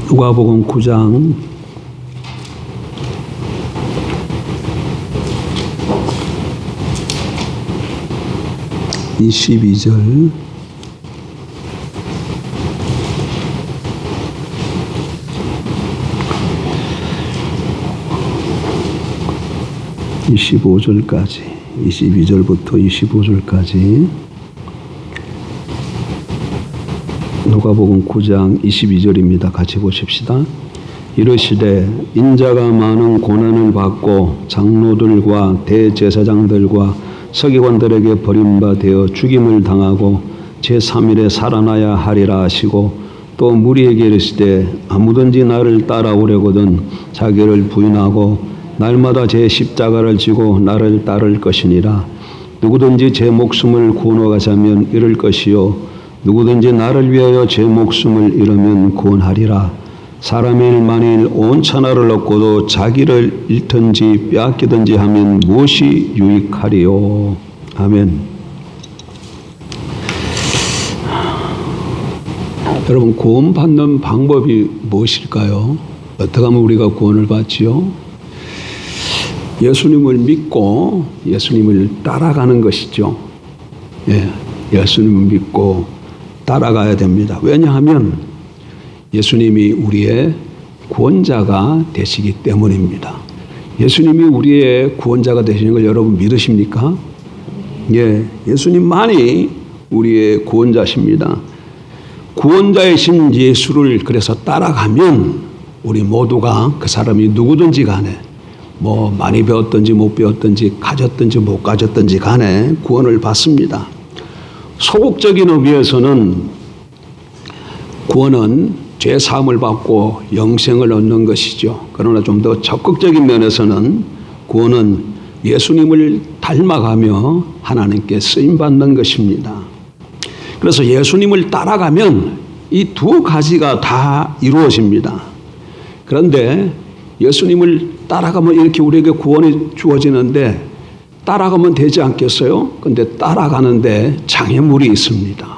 누가복음 9장 22절 25절까지 22절부터 25절까지 누가복음 9장 22절입니다. 같이 보십시다. 이르시되 인자가 많은 고난을 받고 장로들과 대제사장들과 서기관들에게 버림받아 죽임을 당하고 제3일에 살아나야 하리라 하시고 또 무리에게 이르시되 아무든지 나를 따라오려거든 자기를 부인하고 날마다 제 십자가를 지고 나를 따를 것이니라. 누구든지 제 목숨을 구원하자면 잃을 것이요 누구든지 나를 위하여 제 목숨을 잃으면 구원하리라. 사람이 만일 온 천하를 얻고도 자기를 잃든지 빼앗기든지 하면 무엇이 유익하리요. 아멘. 여러분, 구원받는 방법이 무엇일까요? 어떻게 하면 우리가 구원을 받지요? 예수님을 믿고 예수님을 따라가는 것이죠. 예수님을 믿고 따라가야 됩니다. 왜냐하면 예수님이 우리의 구원자가 되시기 때문입니다. 예수님이 우리의 구원자가 되시는 걸 여러분 믿으십니까? 예수님만이 우리의 구원자십니다. 구원자이신 예수를 그래서 따라가면 우리 모두가 그 사람이 누구든지 간에 뭐 많이 배웠든지 못 배웠든지 가졌든지 못 가졌든지 간에 구원을 받습니다. 소극적인 의미에서는 구원은 죄 사함을 받고 영생을 얻는 것이죠. 그러나 좀 더 적극적인 면에서는 구원은 예수님을 닮아가며 하나님께 쓰임받는 것입니다. 그래서 예수님을 따라가면 이 두 가지가 다 이루어집니다. 그런데 예수님을 따라가면 이렇게 우리에게 구원이 주어지는데 따라가면 되지 않겠어요? 근데 따라가는데 장애물이 있습니다.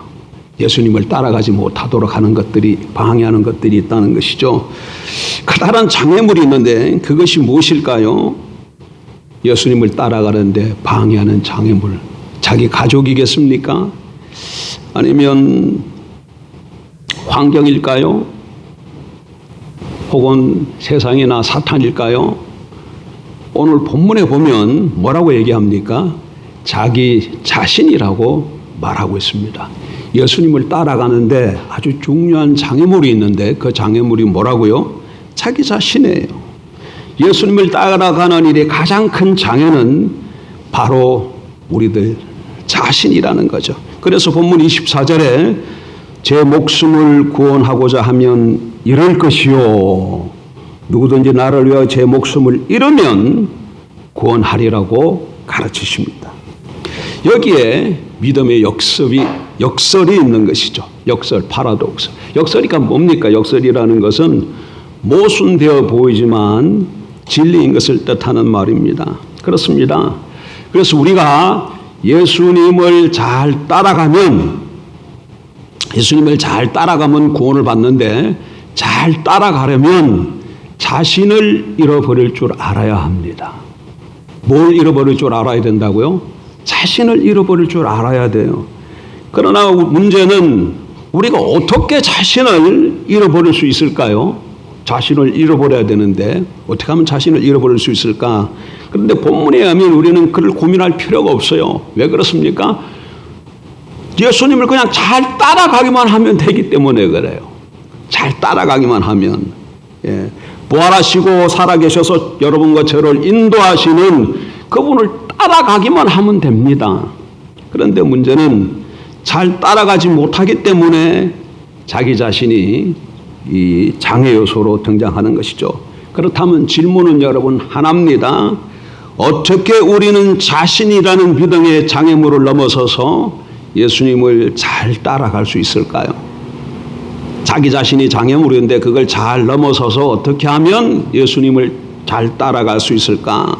예수님을 따라가지 못하도록 하는 것들이, 방해하는 것들이 있다는 것이죠. 커다란 장애물이 있는데 그것이 무엇일까요? 예수님을 따라가는데 방해하는 장애물. 자기 가족이겠습니까? 아니면 환경일까요? 혹은 세상이나 사탄일까요? 오늘 본문에 보면 뭐라고 얘기합니까? 자기 자신이라고 말하고 있습니다. 예수님을 따라가는데 아주 중요한 장애물이 있는데 그 장애물이 뭐라고요? 자기 자신이에요. 예수님을 따라가는 일의 가장 큰 장애는 바로 우리들 자신이라는 거죠. 그래서 본문 24절에 제 목숨을 구원하고자 하면 잃을 것이요 누구든지 나를 위하여 제 목숨을 잃으면 구원하리라고 가르치십니다. 여기에 믿음의 역설이 있는 것이죠. 역설, 파라독스. 역설이가 뭡니까? 역설이라는 것은 모순되어 보이지만 진리인 것을 뜻하는 말입니다. 그렇습니다. 그래서 우리가 예수님을 잘 따라가면 구원을 받는데 잘 따라가려면 자신을 잃어버릴 줄 알아야 합니다. 뭘 잃어버릴 줄 알아야 된다고요? 자신을 잃어버릴 줄 알아야 돼요. 그러나 문제는 우리가 어떻게 자신을 잃어버릴 수 있을까요? 자신을 잃어버려야 되는데 어떻게 하면 자신을 잃어버릴 수 있을까? 그런데 본문에 의하면 우리는 그를 고민할 필요가 없어요. 왜 그렇습니까? 예수님을 그냥 잘 따라가기만 하면 되기 때문에 그래요. 잘 따라가기만 하면. 부활하시고 살아계셔서 여러분과 저를 인도하시는 그분을 따라가기만 하면 됩니다. 그런데 문제는 잘 따라가지 못하기 때문에 자기 자신이 이 장애 요소로 등장하는 것이죠. 그렇다면 질문은 여러분 하나입니다. 어떻게 우리는 자신이라는 믿음의 장애물을 넘어서서 예수님을 잘 따라갈 수 있을까요? 자기 자신이 장애물인데 그걸 잘 넘어서서 어떻게 하면 예수님을 잘 따라갈 수 있을까?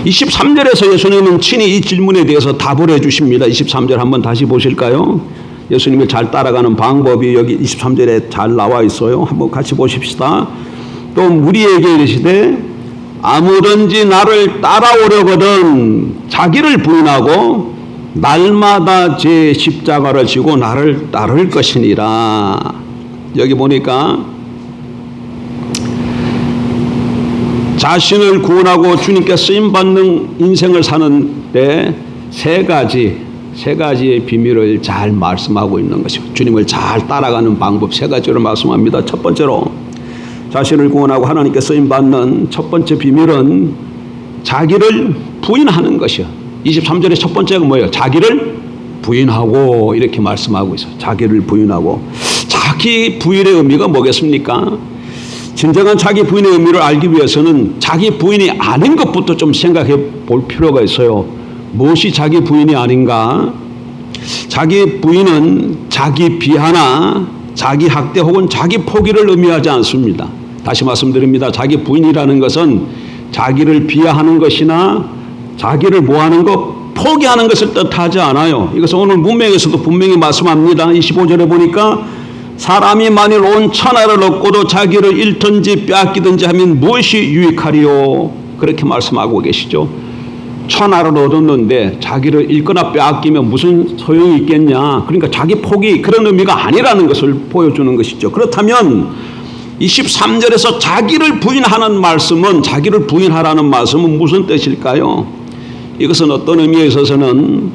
23절에서 예수님은 친히 이 질문에 대해서 답을 해주십니다. 23절 한번 다시 보실까요? 예수님을 잘 따라가는 방법이 여기 23절에 잘 나와 있어요. 한번 같이 보십시다. 또 무리에게 이르시되 아무든지 나를 따라오려거든 자기를 부인하고 날마다 제 십자가를 지고 나를 따를 것이니라. 여기 보니까 자신을 구원하고 주님께 쓰임받는 인생을 사는데 세 가지의 비밀을 잘 말씀하고 있는 것이죠. 주님을 잘 따라가는 방법 세 가지를 말씀합니다. 첫 번째로 자신을 구원하고 하나님께 쓰임받는 첫 번째 비밀은 자기를 부인하는 것이요. 23절의 첫 번째가 뭐예요? 자기를 부인하고 이렇게 말씀하고 있어요. 자기를 부인하고. 자기 부인의 의미가 뭐겠습니까? 진정한 자기 부인의 의미를 알기 위해서는 자기 부인이 아닌 것부터 좀 생각해 볼 필요가 있어요. 무엇이 자기 부인이 아닌가? 자기 부인은 자기 비하나 자기 학대 혹은 자기 포기를 의미하지 않습니다. 다시 말씀드립니다. 자기 부인이라는 것은 자기를 비하하는 것이나 자기를 뭐하는 것, 포기하는 것을 뜻하지 않아요. 이것은 오늘 문맥에서도 분명히 말씀합니다. 25절에 보니까 사람이 만일 온 천하를 얻고도 자기를 잃든지 빼앗기든지 하면 무엇이 유익하리요? 그렇게 말씀하고 계시죠. 천하를 얻었는데 자기를 잃거나 빼앗기면 무슨 소용이 있겠냐. 그러니까 자기 포기 그런 의미가 아니라는 것을 보여주는 것이죠. 그렇다면 23절에서 자기를 부인하는 말씀은 자기를 부인하라는 말씀은 무슨 뜻일까요? 이것은 어떤 의미에 있어서는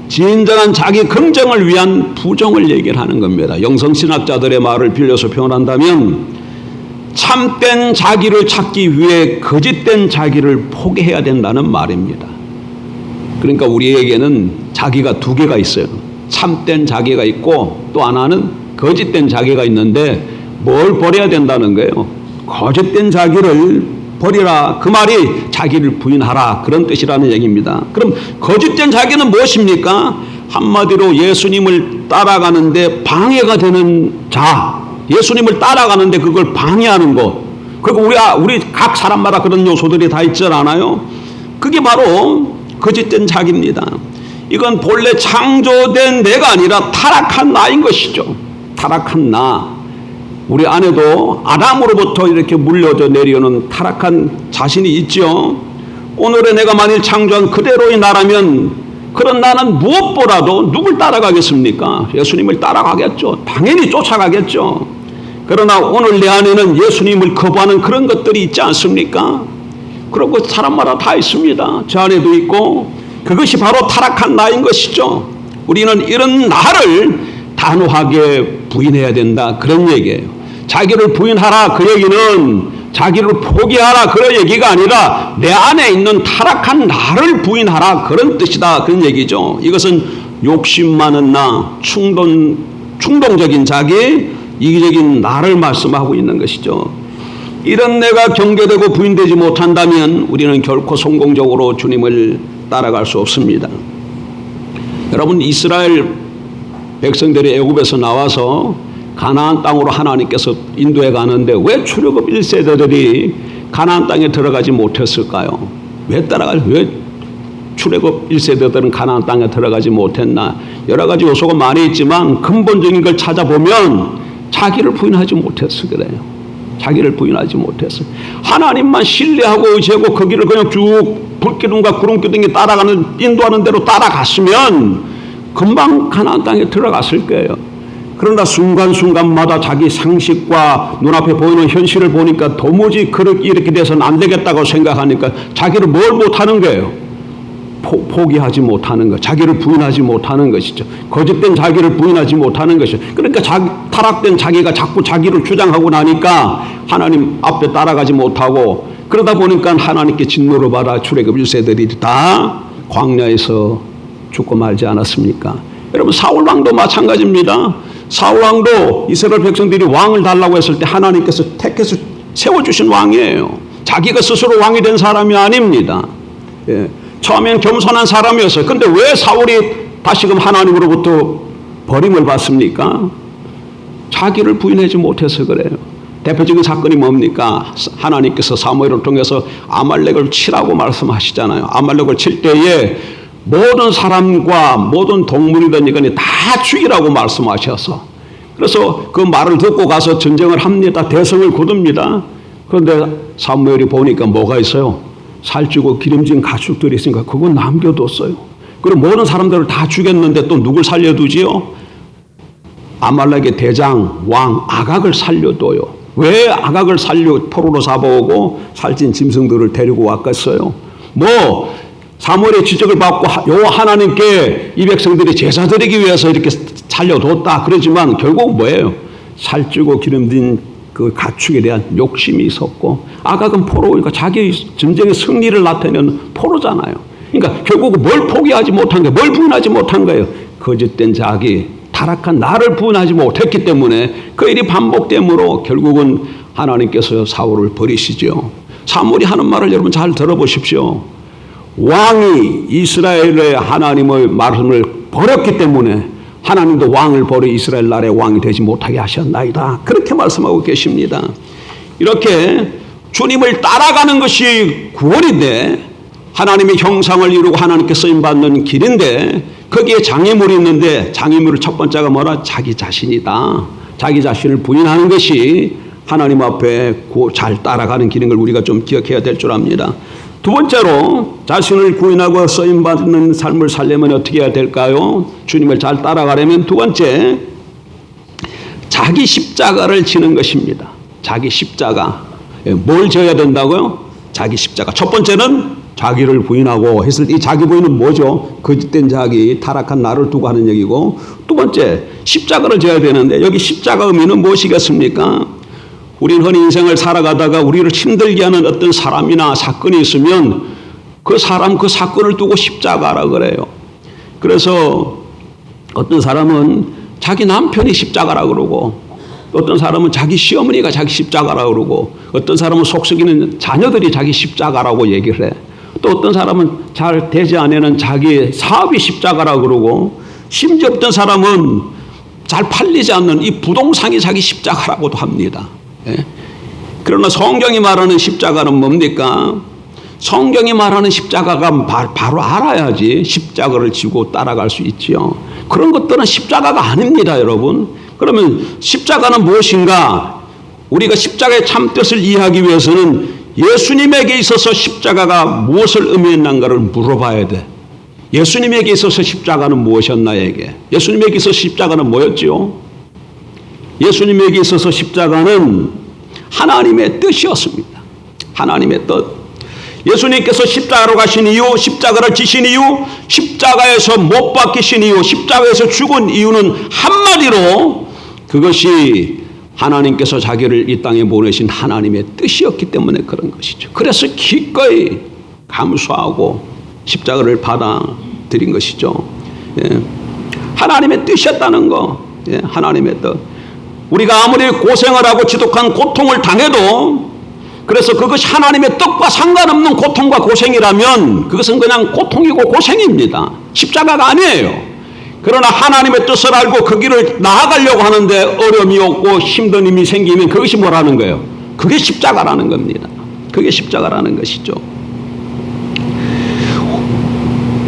진정한 자기 긍정을 위한 부정을 얘기하는 겁니다. 영성신학자들의 말을 빌려서 표현한다면 참된 자기를 찾기 위해 거짓된 자기를 포기해야 된다는 말입니다. 그러니까 우리에게는 자기가 두 개가 있어요. 참된 자기가 있고 또 하나는 거짓된 자기가 있는데 뭘 버려야 된다는 거예요? 거짓된 자기를 버리라. 그 말이 자기를 부인하라. 그런 뜻이라는 얘기입니다. 그럼 거짓된 자기는 무엇입니까? 한마디로 예수님을 따라가는데 방해가 되는 자. 예수님을 따라가는데 그걸 방해하는 것. 그리고 우리 각 사람마다 그런 요소들이 다 있지 않아요? 그게 바로 거짓된 자기입니다. 이건 본래 창조된 내가 아니라 타락한 나인 것이죠. 타락한 나. 우리 안에도 아담으로부터 이렇게 물려져 내려오는 타락한 자신이 있죠. 오늘의 내가 만일 창조한 그대로의 나라면 그런 나는 무엇보다도 누굴 따라가겠습니까? 예수님을 따라가겠죠. 당연히 쫓아가겠죠. 그러나 오늘 내 안에는 예수님을 거부하는 그런 것들이 있지 않습니까? 그런 것 사람마다 다 있습니다. 저 안에도 있고 그것이 바로 타락한 나인 것이죠. 우리는 이런 나를 단호하게 부인해야 된다. 그런 얘기예요. 자기를 부인하라. 그 얘기는 자기를 포기하라. 그런 얘기가 아니라 내 안에 있는 타락한 나를 부인하라. 그런 뜻이다. 그런 얘기죠. 이것은 욕심 많은 나, 충동적인 자기, 이기적인 나를 말씀하고 있는 것이죠. 이런 내가 경계되고 부인되지 못한다면 우리는 결코 성공적으로 주님을 따라갈 수 없습니다. 여러분, 이스라엘 백성들이 애굽에서 나와서 가나안 땅으로 하나님께서 인도해 가는데 왜 출애굽 1세대들이 가나안 땅에 들어가지 못했을까요? 왜 출애굽 1세대들은 가나안 땅에 들어가지 못했나? 여러 가지 요소가 많이 있지만 근본적인 걸 찾아보면 자기를 부인하지 못해서 그래요. 자기를 부인하지 못해서 하나님만 신뢰하고 의지하고 그 길을 그냥 쭉 불기둥과 구름기둥이 따라가는 인도하는 대로 따라갔으면 금방 가나안 땅에 들어갔을 거예요. 그러나 순간순간마다 자기 상식과 눈앞에 보이는 현실을 보니까 도무지 이렇게 돼서는 안 되겠다고 생각하니까 자기를 뭘 못하는 거예요? 포기하지 못하는 것, 자기를 부인하지 못하는 것이죠. 거짓된 자기를 부인하지 못하는 것이죠. 그러니까 타락된 자기가 자꾸 자기를 주장하고 나니까 하나님 앞에 따라가지 못하고 그러다 보니까 하나님께 진노를 받아 출애굽 1세들이 다 광야에서 죽고 말지 않았습니까? 여러분, 사울 왕도 마찬가지입니다. 사울 왕도 이스라엘 백성들이 왕을 달라고 했을 때 하나님께서 택해서 세워주신 왕이에요. 자기가 스스로 왕이 된 사람이 아닙니다. 예. 처음엔 겸손한 사람이었어요. 근데 왜 사울이 다시금 하나님으로부터 버림을 받습니까? 자기를 부인하지 못해서 그래요. 대표적인 사건이 뭡니까? 하나님께서 사무엘을 통해서 아말렉을 치라고 말씀하시잖아요. 아말렉을 칠 때에 모든 사람과 모든 동물이든 이거니 다 죽이라고 말씀하셔서, 그래서 그 말을 듣고 가서 전쟁을 합니다. 대성을 거둡니다. 그런데 사무엘이 보니까 뭐가 있어요? 살찌고 기름진 가축들이 있으니까 그건 남겨뒀어요. 그리고 모든 사람들을 다 죽였는데 또 누굴 살려두지요? 아말렉의 대장 왕 아각을 살려둬요. 왜 아각을 포로로 잡아오고 살찐 짐승들을 데리고 왔겠어요? 뭐 사무엘의 지적을 받고 요 하나님께 이 백성들이 제사 드리기 위해서 이렇게 살려뒀다 그러지만 결국 뭐예요? 살찌고 기름진 그 가축에 대한 욕심이 있었고, 아각은 포로니까 자기 전쟁의 승리를 나타내는 포로잖아요. 그러니까 결국 뭘 포기하지 못한 거예요? 뭘 부인하지 못한 거예요? 거짓된 자기, 타락한 나를 부인하지 못했기 때문에 그 일이 반복되므로 결국은 하나님께서 사울을 버리시죠. 사무엘이 하는 말을 여러분 잘 들어보십시오. 왕이 이스라엘의 하나님의 말씀을 버렸기 때문에 하나님도 왕을 버려 이스라엘 나라의 왕이 되지 못하게 하셨나이다. 그렇게 말씀하고 계십니다. 이렇게 주님을 따라가는 것이 구원인데, 하나님의 형상을 이루고 하나님께 쓰임받는 길인데, 거기에 장애물이 있는데 장애물의 첫 번째가 뭐라? 자기 자신이다. 자기 자신을 부인하는 것이 하나님 앞에 잘 따라가는 길인 걸 우리가 좀 기억해야 될 줄 압니다. 두 번째로 자신을 부인하고 쓰임받는 삶을 살려면 어떻게 해야 될까요? 주님을 잘 따라가려면 두 번째, 자기 십자가를 지는 것입니다. 자기 십자가. 뭘 져야 된다고요? 자기 십자가. 첫 번째는 자기를 부인하고 했을 때 이 자기 부인은 뭐죠? 거짓된 자기, 타락한 나를 두고 하는 얘기고, 두 번째 십자가를 져야 되는데 여기 십자가 의미는 무엇이겠습니까? 우리는 흔히 인생을 살아가다가 우리를 힘들게 하는 어떤 사람이나 사건이 있으면 그 사람 그 사건을 두고 십자가라 그래요. 그래서 어떤 사람은 자기 남편이 십자가라 그러고, 어떤 사람은 자기 시어머니가 자기 십자가라 그러고, 어떤 사람은 속썩이는 자녀들이 자기 십자가라고 얘기를 해. 또 어떤 사람은 잘 되지 않는 자기 사업이 십자가라 그러고, 심지어 어떤 사람은 잘 팔리지 않는 이 부동산이 자기 십자가라고도 합니다. 예? 그러나 성경이 말하는 십자가는 뭡니까? 성경이 말하는 십자가가 바로 알아야지 십자가를 지고 따라갈 수 있지요. 그런 것들은 십자가가 아닙니다, 여러분. 그러면 십자가는 무엇인가? 우리가 십자가의 참뜻을 이해하기 위해서는 예수님에게 있어서 십자가가 무엇을 의미했는가를 물어봐야 돼. 예수님에게 있어서 십자가는 무엇이었나에게? 예수님에게 있어서 십자가는 뭐였지요? 예수님에게 있어서 십자가는 하나님의 뜻이었습니다. 하나님의 뜻. 예수님께서 십자가로 가신 이유, 십자가를 지신 이유, 십자가에서 못 박히신 이유, 십자가에서 죽은 이유는 한마디로 그것이 하나님께서 자기를 이 땅에 보내신 하나님의 뜻이었기 때문에 그런 것이죠. 그래서 기꺼이 감수하고 십자가를 받아들인 것이죠. 예. 하나님의 뜻이었다는 거. 예. 하나님의 뜻. 우리가 아무리 고생을 하고 지독한 고통을 당해도, 그래서 그것이 하나님의 뜻과 상관없는 고통과 고생이라면 그것은 그냥 고통이고 고생입니다. 십자가가 아니에요. 그러나 하나님의 뜻을 알고 그 길을 나아가려고 하는데 어려움이 없고 힘든 힘이 생기면 그것이 뭐라는 거예요? 그게 십자가라는 겁니다. 그게 십자가라는 것이죠.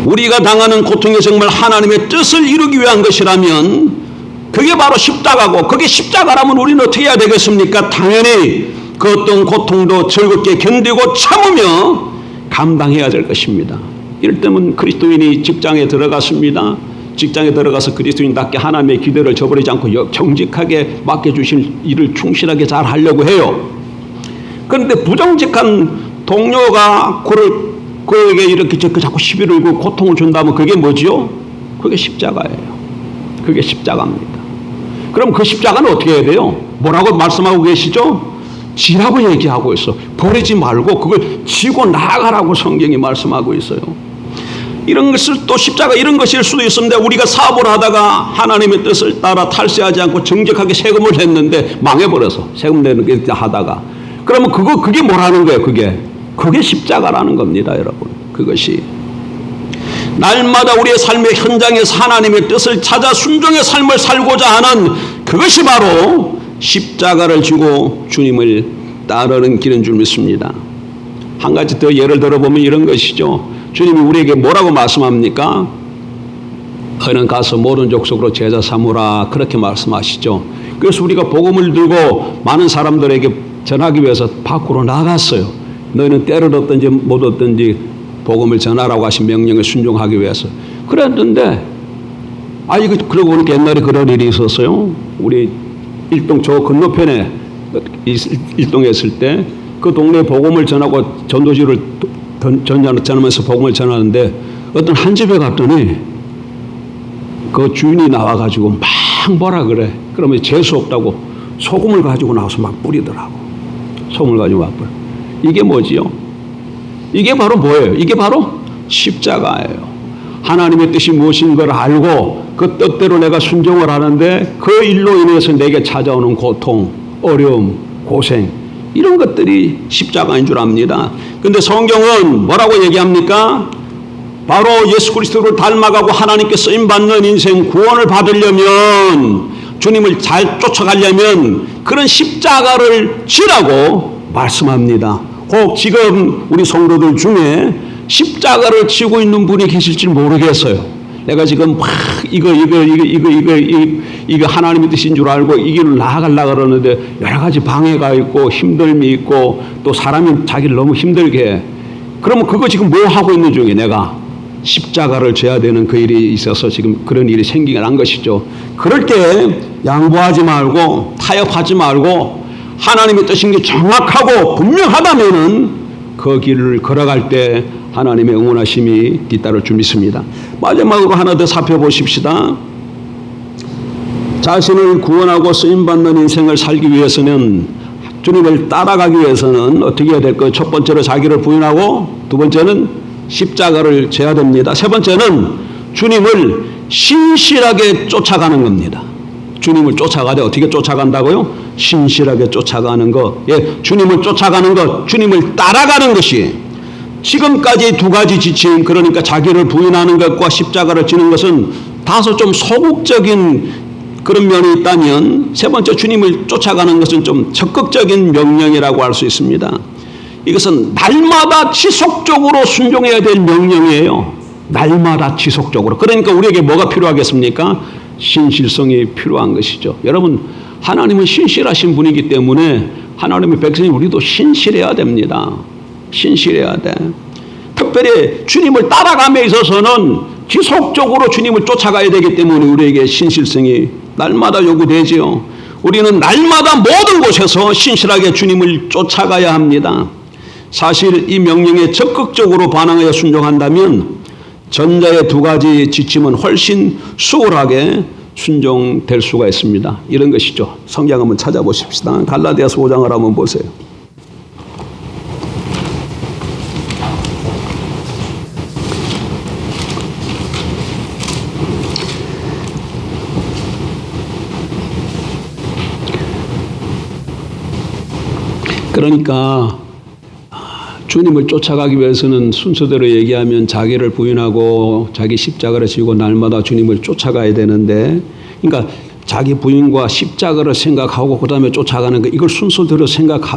우리가 당하는 고통이 정말 하나님의 뜻을 이루기 위한 것이라면 그게 바로 십자가고, 그게 십자가라면 우리는 어떻게 해야 되겠습니까? 당연히 그 어떤 고통도 즐겁게 견디고 참으며 감당해야 될 것입니다. 이럴 때면 그리스도인이 직장에 들어갔습니다. 직장에 들어가서 그리스도인답게 하나님의 기대를 저버리지 않고 정직하게 맡겨주신 일을 충실하게 잘 하려고 해요. 그런데 부정직한 동료가 그에게 이렇게 자꾸 시비를 걸고 고통을 준다면 그게 뭐지요? 그게 십자가예요. 그게 십자가입니다. 그럼 그 십자가는 어떻게 해야 돼요? 뭐라고 말씀하고 계시죠? 지라고 얘기하고 있어. 버리지 말고 그걸 지고 나아가라고 성경이 말씀하고 있어요. 이런 것을 또 십자가 이런 것일 수도 있습니다. 우리가 사업을 하다가 하나님의 뜻을 따라 탈세하지 않고 정직하게 세금을 냈는데 망해버려서 세금 내는 게 하다가, 그러면 그게 뭐라는 거예요? 그게 십자가라는 겁니다, 여러분. 그것이 날마다 우리의 삶의 현장에서 하나님의 뜻을 찾아 순종의 삶을 살고자 하는 그것이 바로 십자가를 지고 주님을 따르는 길인 줄 믿습니다. 한 가지 더 예를 들어보면 이런 것이죠. 주님이 우리에게 뭐라고 말씀합니까? 너희는 가서 모든 족속으로 제자 삼으라 그렇게 말씀하시죠. 그래서 우리가 복음을 들고 많은 사람들에게 전하기 위해서 밖으로 나갔어요. 너희는 때를 얻든지 못 얻든지 복음을 전하라고 하신 명령에 순종하기 위해서. 그랬는데 이거 그러고 보니까 옛날에 그런 일이 있었어요. 우리 일동 저 건너편에 일동에 있을 때 그 동네 복음을 전하고 전도지를 전하면서 복음을 전하는데 어떤 한 집에 갔더니 그 주인이 나와가지고 막 뭐라 그래. 그러면 재수 없다고 소금을 가지고 나와서 막 뿌리더라고. 소금을 가지고 막 뿌려. 이게 뭐지요? 이게 바로 뭐예요? 이게 바로 십자가예요. 하나님의 뜻이 무엇인 걸 알고 그 뜻대로 내가 순종을 하는데 그 일로 인해서 내게 찾아오는 고통, 어려움, 고생 이런 것들이 십자가인 줄 압니다. 그런데 성경은 뭐라고 얘기합니까? 바로 예수 그리스도를 닮아가고 하나님께 쓰임받는 인생 구원을 받으려면 주님을 잘 쫓아가려면 그런 십자가를 지라고 말씀합니다. 혹 지금 우리 성도들 중에 십자가를 지고 있는 분이 계실지 모르겠어요. 내가 지금 막 이거 하나님의 뜻인 줄 알고 이 길을 나아가려고 그러는데 여러 가지 방해가 있고 힘듦이 있고 또 사람이 자기를 너무 힘들게 해. 그러면 그거 지금 뭐 하고 있는 중에 내가 십자가를 져야 되는 그 일이 있어서 지금 그런 일이 생기게 난 것이죠. 그럴 때 양보하지 말고 타협하지 말고 하나님의 뜻인 게 정확하고 분명하다면은 그 길을 걸어갈 때 하나님의 응원하심이 뒤따를 줄 믿습니다. 마지막으로 하나 더 살펴보십시다. 자신을 구원하고 쓰임받는 인생을 살기 위해서는 주님을 따라가기 위해서는 어떻게 해야 될까요? 첫 번째로 자기를 부인하고 두 번째는 십자가를 져야 됩니다. 세 번째는 주님을 신실하게 쫓아가는 겁니다. 주님을 쫓아가되 어떻게 쫓아간다고요? 신실하게 쫓아가는 것. 예, 주님을 쫓아가는 것, 주님을 따라가는 것이 지금까지 두 가지 지침, 그러니까 자기를 부인하는 것과 십자가를 지는 것은 다소 좀 소극적인 그런 면이 있다면 세 번째 주님을 쫓아가는 것은 좀 적극적인 명령이라고 할 수 있습니다. 이것은 날마다 지속적으로 순종해야 될 명령이에요. 날마다 지속적으로. 그러니까 우리에게 뭐가 필요하겠습니까? 신실성이 필요한 것이죠. 여러분, 하나님은 신실하신 분이기 때문에 하나님의 백성이 우리도 신실해야 됩니다. 신실해야 돼. 특별히 주님을 따라감에 있어서는 지속적으로 주님을 쫓아가야 되기 때문에 우리에게 신실성이 날마다 요구되지요. 우리는 날마다 모든 곳에서 신실하게 주님을 쫓아가야 합니다. 사실 이 명령에 적극적으로 반응하여 순종한다면 전자의 두 가지 지침은 훨씬 수월하게 순종될 수가 있습니다. 이런 것이죠. 성경 한번 찾아보십시다. 갈라디아서 5장을 한번 보세요. 그러니까 주님을 쫓아가기 위해서는 순서대로 얘기하면 자기를 부인하고 자기 십자가를 지고 날마다 주님을 쫓아가야 되는데, 그러니까 자기 부인과 십자가를 생각하고 그 다음에 쫓아가는 거, 이걸 순서대로 생각하는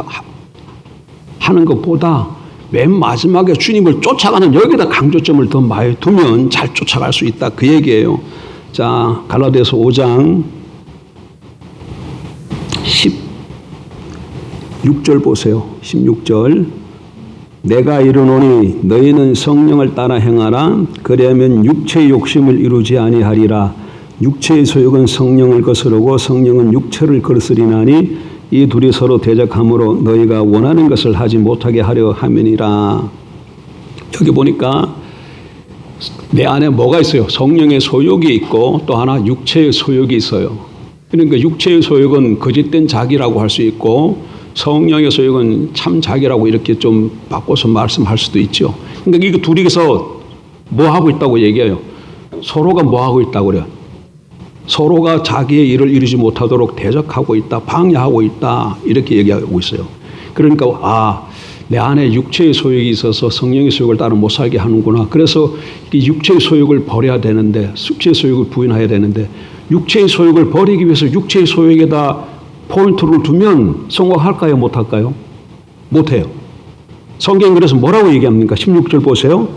것보다 맨 마지막에 주님을 쫓아가는 여기다 강조점을 더 많이 두면 잘 쫓아갈 수 있다, 그 얘기예요. 자, 갈라디아서 5장 16절 보세요. 16절. 내가 이르노니 너희는 성령을 따라 행하라. 그리하면 육체의 욕심을 이루지 아니하리라. 육체의 소욕은 성령을 거스르고 성령은 육체를 거스리나니 이 둘이 서로 대적함으로 너희가 원하는 것을 하지 못하게 하려 함이니라. 여기 보니까 내 안에 뭐가 있어요? 성령의 소욕이 있고 또 하나 육체의 소욕이 있어요. 그러니까 육체의 소욕은 거짓된 자기라고 할 수 있고 성령의 소욕은 참 자기라고 이렇게 좀 바꿔서 말씀할 수도 있죠. 그러니까 이거 둘이서 뭐 하고 있다고 얘기해요? 서로가 뭐 하고 있다고 그래요? 서로가 자기의 일을 이루지 못하도록 대적하고 있다, 방해하고 있다, 이렇게 얘기하고 있어요. 그러니까 내 안에 육체의 소욕이 있어서 성령의 소욕을 따라 못 살게 하는구나. 그래서 이 육체의 소욕을 버려야 되는데, 육체의 소욕을 부인해야 되는데, 육체의 소욕을 버리기 위해서 육체의 소욕에다 포인트를 두면 성공할까요? 못할까요? 못해요. 성경이 그래서 뭐라고 얘기합니까? 16절 보세요.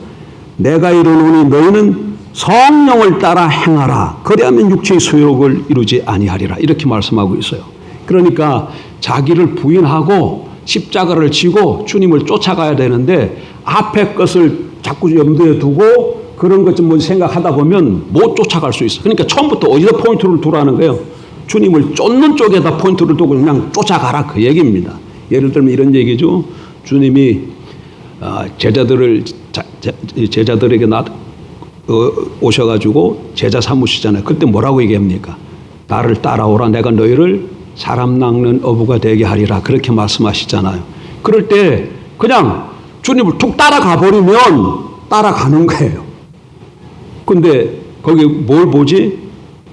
내가 이르노니 너희는 성령을 따라 행하라. 그리하면 육체의 소욕을 이루지 아니하리라. 이렇게 말씀하고 있어요. 그러니까 자기를 부인하고 십자가를 지고 주님을 쫓아가야 되는데 앞에 것을 자꾸 염두에 두고 그런 것 좀 생각하다 보면 못 쫓아갈 수 있어. 그러니까 처음부터 어디다 포인트를 두라는 거예요. 주님을 쫓는 쪽에다 포인트를 두고 그냥 쫓아가라 그 얘기입니다. 예를 들면 이런 얘기죠. 주님이 제자들에게 오셔가지고 제자 삼으시잖아요. 그때 뭐라고 얘기합니까? 나를 따라오라. 내가 너희를 사람 낚는 어부가 되게 하리라. 그렇게 말씀하시잖아요. 그럴 때 그냥 주님을 툭 따라가 버리면 따라가는 거예요. 근데 거기 뭘 보지?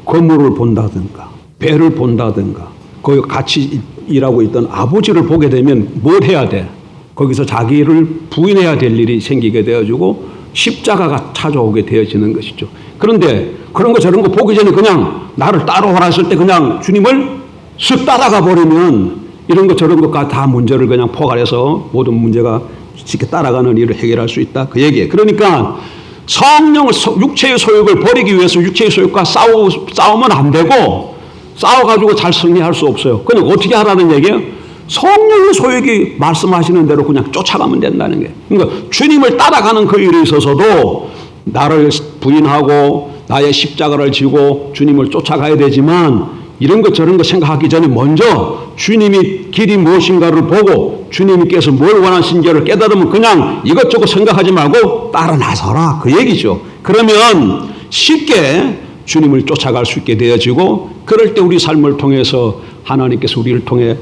건물을 본다든가 배를 본다든가 거기 같이 일하고 있던 아버지를 보게 되면 뭘 해야 돼? 거기서 자기를 부인해야 될 일이 생기게 되어지고 십자가가 찾아오게 되어지는 것이죠. 그런데 그런 거 저런 거 보기 전에 그냥 나를 따라오라 했을 때 그냥 주님을 쓱 따라가 버리면 이런 거 저런 것과 다 문제를 그냥 포괄해서 모든 문제가 쉽게 따라가는 일을 해결할 수 있다. 그 얘기예요. 그러니까 성령을 육체의 소욕을 버리기 위해서 육체의 소욕과 싸우면 안 되고 싸워가지고 잘 승리할 수 없어요. 그럼 어떻게 하라는 얘기예요? 성령의 소욕이 말씀하시는 대로 그냥 쫓아가면 된다는 게. 그러니까 주님을 따라가는 그 일에 있어서도 나를 부인하고 나의 십자가를 지고 주님을 쫓아가야 되지만 이런 것 저런 거 생각하기 전에 먼저 주님이 길이 무엇인가를 보고 주님께서 뭘 원하신지를 깨달으면 그냥 이것저것 생각하지 말고 따라 나서라 그 얘기죠. 그러면 쉽게 주님을 쫓아갈 수 있게 되어지고 그럴 때 우리 삶을 통해서 하나님께서 우리를 통해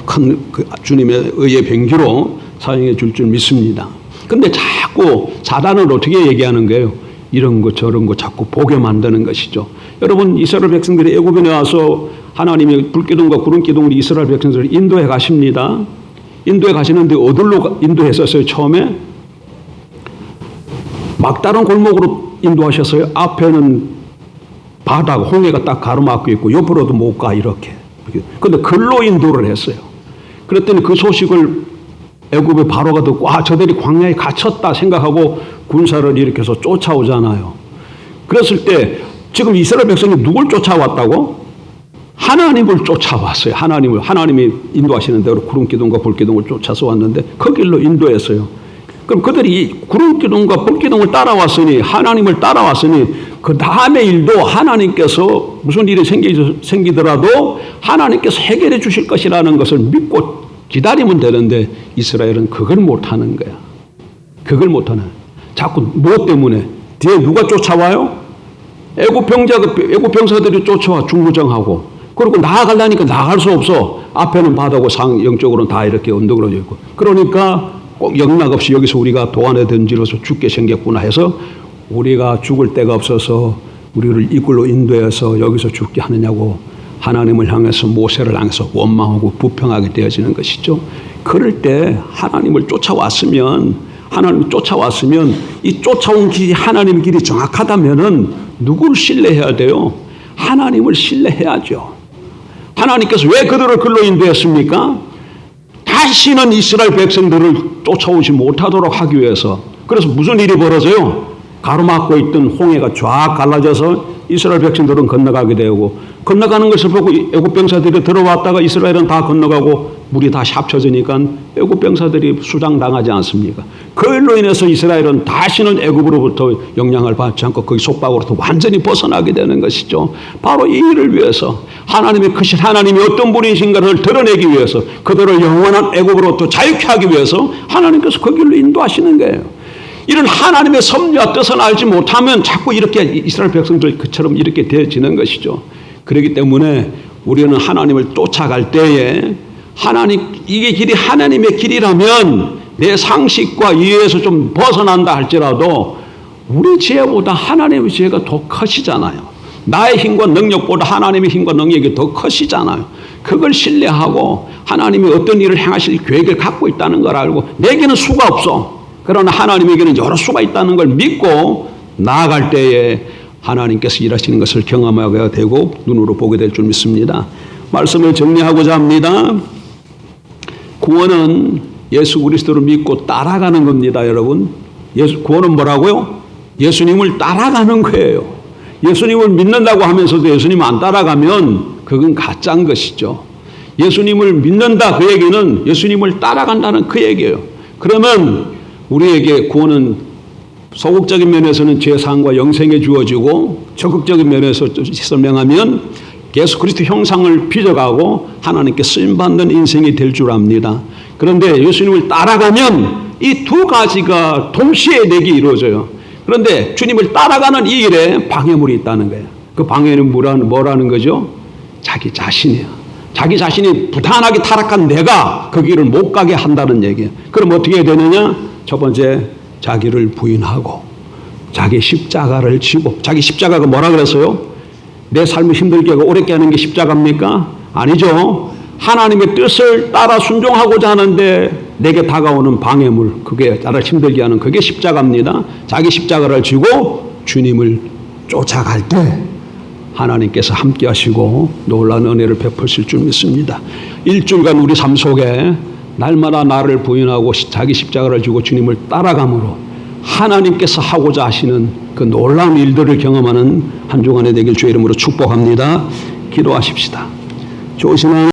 큰 주님의 의의 병기로 사용해 줄 줄 믿습니다. 근데 자꾸 사단은 어떻게 얘기하는 거예요? 이런 거 저런 거 자꾸 보게 만드는 것이죠. 여러분 이스라엘 백성들이 애굽에 나와서 하나님의 불기둥과 구름기둥으로 이스라엘 백성들을 인도해 가십니다. 인도해 가시는데 어디로 인도했었어요? 처음에 막다른 골목으로 인도하셨어요. 앞에는 바다가 홍해가 딱 가로막고 있고 옆으로도 못 가 이렇게. 그런데 글로 인도를 했어요. 그랬더니 그 소식을 애굽의 바로가 듣고 저들이 광야에 갇혔다 생각하고 군사를 일으켜서 쫓아오잖아요. 그랬을 때 지금 이스라엘 백성이 누굴 쫓아왔다고? 하나님을 쫓아왔어요. 하나님이 인도하시는 대로 구름기둥과 불기둥을 쫓아서 왔는데 그 길로 인도했어요. 그럼 그들이 구름기둥과 불기둥을 따라왔으니 하나님을 따라왔으니 그 다음의 일도 하나님께서 무슨 일이 생기더라도 하나님께서 해결해 주실 것이라는 것을 믿고 기다리면 되는데 이스라엘은 그걸 못하는 거야. 그걸 못하는. 자꾸 뭐 때문에? 뒤에 누가 쫓아와요? 애굽 병사들이 쫓아와 중무정하고 그리고 나아가려니까 나아갈 수 없어. 앞에는 바다고 영적으로는 다 이렇게 언덕으로 되어 있고 그러니까 꼭 영락 없이 여기서 우리가 도안에 던지러서 죽게 생겼구나 해서 우리가 죽을 데가 없어서 우리를 이끌로 인도해서 여기서 죽게 하느냐고 하나님을 향해서 모세를 향해서 원망하고 부평하게 되어지는 것이죠. 그럴 때 하나님을 쫓아왔으면 이 쫓아온 길이 하나님의 길이 정확하다면은 누구를 신뢰해야 돼요? 하나님을 신뢰해야죠. 하나님께서 왜 그들을 글로 인도했습니까? 다시는 이스라엘 백성들을 쫓아오지 못하도록 하기 위해서. 그래서 무슨 일이 벌어져요? 가로막고 있던 홍해가 쫙 갈라져서 이스라엘 백성들은 건너가게 되고 건너가는 것을 보고 애굽 병사들이 들어왔다가 이스라엘은 다 건너가고 물이 다시 합쳐지니까 애굽 병사들이 수장당하지 않습니까? 그 일로 인해서 이스라엘은 다시는 애굽으로부터 영향을 받지 않고 거기 속박으로부터 완전히 벗어나게 되는 것이죠. 바로 이 일을 위해서 하나님의 크신 하나님이 어떤 분이신가를 드러내기 위해서 그들을 영원한 애굽으로부터 자유케 하기 위해서 하나님께서 그 길로 인도하시는 거예요. 이런 하나님의 섭리와 뜻을 알지 못하면 자꾸 이렇게 이스라엘 백성들 그처럼 이렇게 되어지는 것이죠. 그렇기 때문에 우리는 하나님을 쫓아갈 때에 이게 길이 하나님의 길이라면 내 상식과 이해에서 좀 벗어난다 할지라도 우리 지혜보다 하나님의 지혜가 더 커시잖아요. 나의 힘과 능력보다 하나님의 힘과 능력이 더 커시잖아요. 그걸 신뢰하고 하나님이 어떤 일을 행하실 계획을 갖고 있다는 걸 알고 내게는 수가 없어. 그러나 하나님에게는 여러 수가 있다는 걸 믿고 나아갈 때에 하나님께서 일하시는 것을 경험하게 되고 눈으로 보게 될 줄 믿습니다. 말씀을 정리하고자 합니다. 구원은 예수 그리스도를 믿고 따라가는 겁니다, 여러분. 구원은 뭐라고요? 예수님을 따라가는 거예요. 예수님을 믿는다고 하면서도 예수님 안 따라가면 그건 가짜인 것이죠. 예수님을 믿는다 그 얘기는 예수님을 따라간다는 그 얘기예요. 그러면 우리에게 구원은 소극적인 면에서는 죄사함과 영생에 주어지고 적극적인 면에서 설명하면 예수 그리스도 형상을 빚어가고 하나님께 쓰임받는 인생이 될 줄 압니다. 그런데 예수님을 따라가면 이 두 가지가 동시에 내게 이루어져요. 그런데 주님을 따라가는 이 일에 방해물이 있다는 거예요. 그 방해는 뭐라는 거죠? 자기 자신이에요. 자기 자신이 부단하게 타락한 내가 그 길을 못 가게 한다는 얘기예요. 그럼 어떻게 해야 되느냐? 첫 번째, 자기를 부인하고 자기 십자가를 지고, 자기 십자가가 뭐라 그랬어요? 내 삶을 힘들게 하고 어렵게 하는 게 십자가입니까? 아니죠. 하나님의 뜻을 따라 순종하고자 하는데 내게 다가오는 방해물, 그게 나를 힘들게 하는 그게 십자가입니다. 자기 십자가를 지고 주님을 쫓아갈 때 하나님께서 함께 하시고 놀라운 은혜를 베푸실 줄 믿습니다. 일주일간 우리 삶 속에 날마다 나를 부인하고 자기 십자가를 지고 주님을 따라감으로 하나님께서 하고자 하시는 그 놀라운 일들을 경험하는 한 주간이 되길 주의 이름으로 축복합니다. 기도하십시다. 조심한